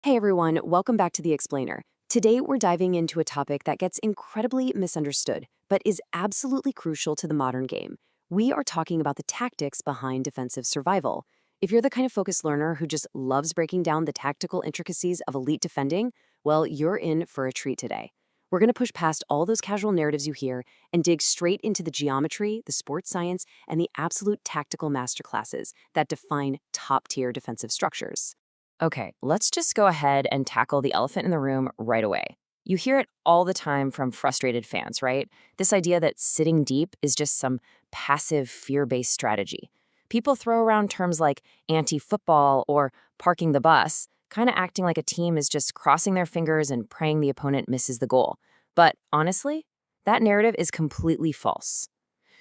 Hey everyone, welcome back to The Explainer. Today we're diving into a topic that gets incredibly misunderstood, but is absolutely crucial to the modern game. We are talking about the tactics behind defensive survival. If you're the kind of focused learner who just loves breaking down the tactical intricacies of elite defending, well, you're in for a treat today. We're going to push past all those casual narratives you hear and dig straight into the geometry, the sports science, and the absolute tactical masterclasses that define top-tier defensive structures. Okay, let's just go ahead and tackle the elephant in the room right away. You hear it all the time from frustrated fans, right? This idea that sitting deep is just some passive fear-based strategy. People throw around terms like anti-football or parking the bus, kind of acting like a team is just crossing their fingers and praying the opponent misses the goal. But honestly, that narrative is completely false.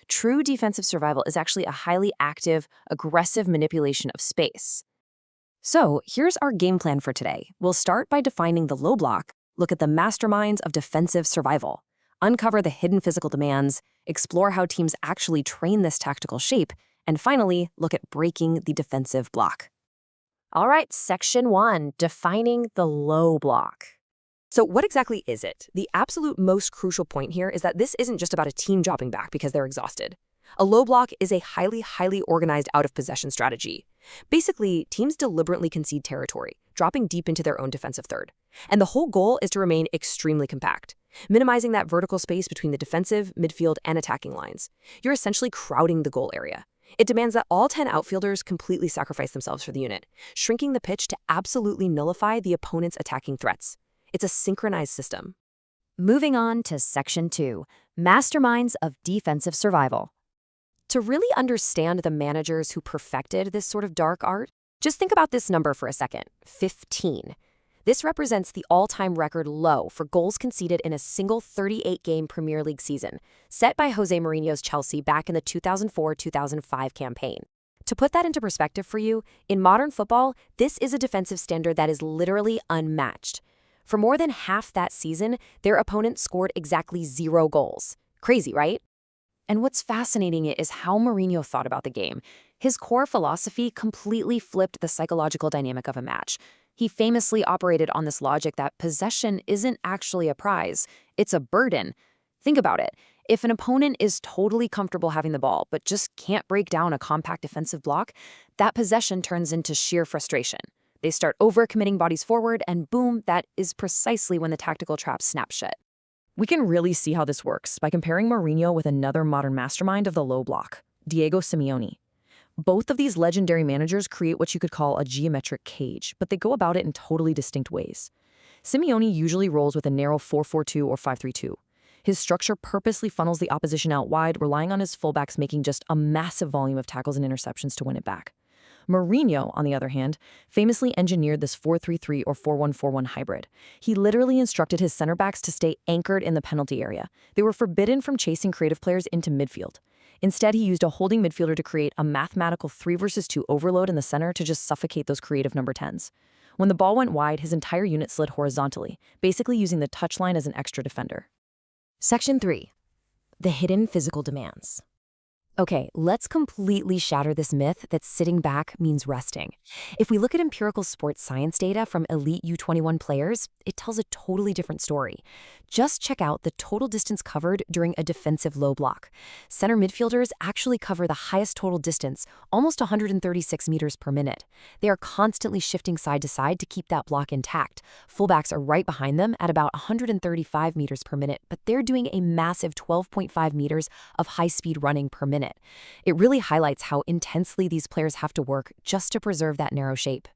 True defensive survival is actually a highly active, aggressive manipulation of space. So here's our game plan for today. We'll start by defining the low block, look at the masterminds of defensive survival, uncover the hidden physical demands, explore how teams actually train this tactical shape, and finally, look at breaking the defensive block. All right, section 1, defining the low block. So what exactly is it? The absolute most crucial point here is that this isn't just about a team dropping back because they're exhausted. A low block is a highly organized out-of-possession strategy. Basically, teams deliberately concede territory, dropping deep into their own defensive third. And the whole goal is to remain extremely compact, minimizing that vertical space between the defensive, midfield, and attacking lines. You're essentially crowding the goal area. It demands that all 10 outfielders completely sacrifice themselves for the unit, shrinking the pitch to absolutely nullify the opponent's attacking threats. It's a synchronized system. Moving on to Section 2, Masterminds of Defensive Survival. To really understand the managers who perfected this sort of dark art, just think about this number for a second, 15. This represents the all-time record low for goals conceded in a single 38-game Premier League season, set by Jose Mourinho's Chelsea back in the 2004-2005 campaign. To put that into perspective for you, in modern football, this is a defensive standard that is literally unmatched. For more than half that season, their opponent scored exactly 0 goals. Crazy, right? And what's fascinating is how Mourinho thought about the game. His core philosophy completely flipped the psychological dynamic of a match. He famously operated on this logic that possession isn't actually a prize, it's a burden. Think about it. If an opponent is totally comfortable having the ball but just can't break down a compact defensive block, that possession turns into sheer frustration. They start overcommitting bodies forward, and boom, that is precisely when the tactical trap snaps shut. We can really see how this works by comparing Mourinho with another modern mastermind of the low block, Diego Simeone. Both of these legendary managers create what you could call a geometric cage, but they go about it in totally distinct ways. Simeone usually rolls with a narrow 4-4-2 or 5-3-2. His structure purposely funnels the opposition out wide, relying on his fullbacks making just a massive volume of tackles and interceptions to win it back. Mourinho, on the other hand, famously engineered this 4-3-3 or 4-1-4-1 hybrid. He literally instructed his center backs to stay anchored in the penalty area. They were forbidden from chasing creative players into midfield. Instead, he used a holding midfielder to create a mathematical 3 versus 2 overload in the center to just suffocate those creative number 10s. When the ball went wide, his entire unit slid horizontally, basically using the touchline as an extra defender. Section 3. The hidden physical demands. Okay, let's completely shatter this myth that sitting back means resting. If we look at empirical sports science data from elite U21 players, it tells a totally different story. Just check out the total distance covered during a defensive low block. Center midfielders actually cover the highest total distance, almost 136 meters per minute. They are constantly shifting side to side to keep that block intact. Fullbacks are right behind them at about 135 meters per minute, but they're doing a massive 12.5 meters of high-speed running per minute. It really highlights how intensely these players have to work just to preserve that narrow shape.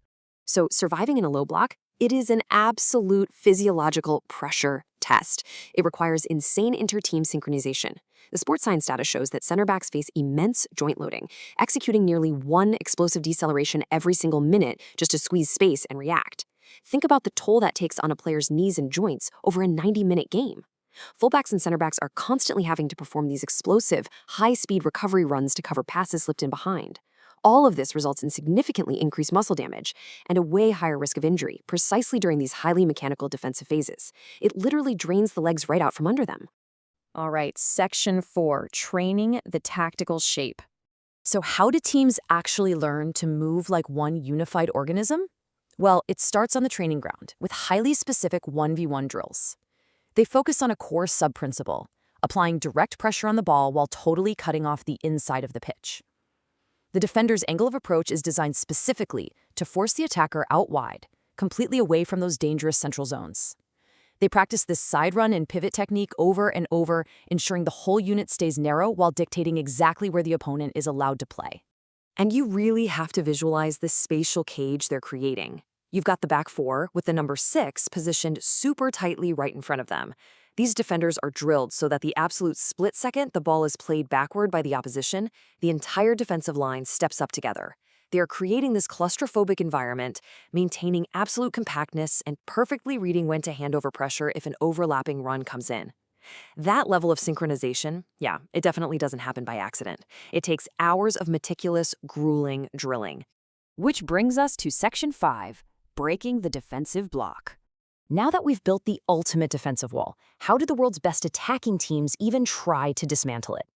So surviving in a low block, it is an absolute physiological pressure test. It requires insane inter-team synchronization. The sports science data shows that center backs face immense joint loading, executing nearly 1 explosive deceleration every single minute just to squeeze space and react. Think about the toll that takes on a player's knees and joints over a 90-minute game. Fullbacks and center backs are constantly having to perform these explosive, high-speed recovery runs to cover passes slipped in behind. All of this results in significantly increased muscle damage and a way higher risk of injury, precisely during these highly mechanical defensive phases. It literally drains the legs right out from under them. All right, Section 4, training the tactical shape. So how do teams actually learn to move like one unified organism? Well, it starts on the training ground with highly specific 1v1 drills. They focus on a core sub-principle, applying direct pressure on the ball while totally cutting off the inside of the pitch. The defender's angle of approach is designed specifically to force the attacker out wide, completely away from those dangerous central zones. They practice this side run and pivot technique over and over, ensuring the whole unit stays narrow while dictating exactly where the opponent is allowed to play. And you really have to visualize this spatial cage they're creating. You've got the back four with the number 6 positioned super tightly right in front of them. These defenders are drilled so that the absolute split second the ball is played backward by the opposition, the entire defensive line steps up together. They are creating this claustrophobic environment, maintaining absolute compactness and perfectly reading when to hand over pressure if an overlapping run comes in. That level of synchronization, yeah, it definitely doesn't happen by accident. It takes hours of meticulous, grueling drilling. Which brings us to Section 5, breaking the defensive block. Now that we've built the ultimate defensive wall, how do the world's best attacking teams even try to dismantle it?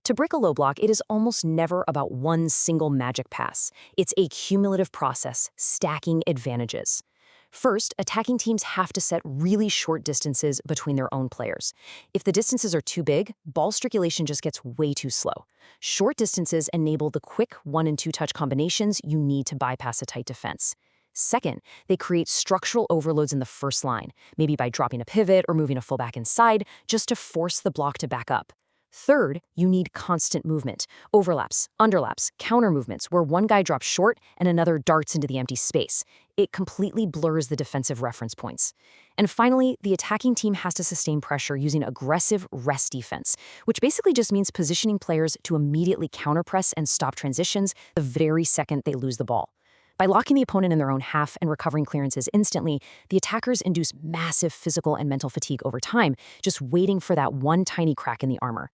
To break a low block, it is almost never about one single magic pass. It's a cumulative process, stacking advantages. First, attacking teams have to set really short distances between their own players. If the distances are too big, ball circulation just gets way too slow. Short distances enable the quick 1- and 2-touch combinations you need to bypass a tight defense. Second, they create structural overloads in the first line, maybe by dropping a pivot or moving a fullback inside, just to force the block to back up. Third, you need constant movement, overlaps, underlaps, counter movements where one guy drops short and another darts into the empty space. It completely blurs the defensive reference points. And finally, the attacking team has to sustain pressure using aggressive rest defense, which basically just means positioning players to immediately counterpress and stop transitions the very second they lose the ball. By locking the opponent in their own half and recovering clearances instantly, the attackers induce massive physical and mental fatigue over time, just waiting for that one tiny crack in the armor.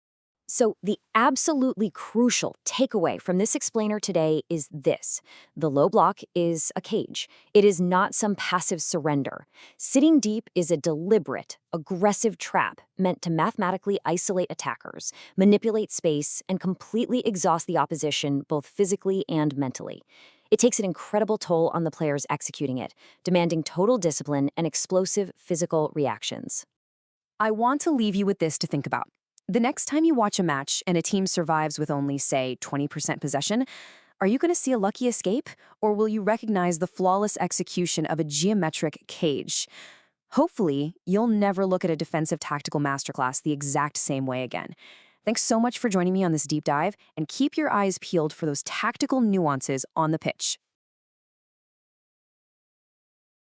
So the absolutely crucial takeaway from this explainer today is this. The low block is a cage. It is not some passive surrender. Sitting deep is a deliberate, aggressive trap meant to mathematically isolate attackers, manipulate space, and completely exhaust the opposition both physically and mentally. It takes an incredible toll on the players executing it, demanding total discipline and explosive physical reactions. I want to leave you with this to think about. The next time you watch a match and a team survives with only, say, 20% possession, are you going to see a lucky escape, or will you recognize the flawless execution of a geometric cage? Hopefully, you'll never look at a defensive tactical masterclass the exact same way again. Thanks so much for joining me on this deep dive, and keep your eyes peeled for those tactical nuances on the pitch.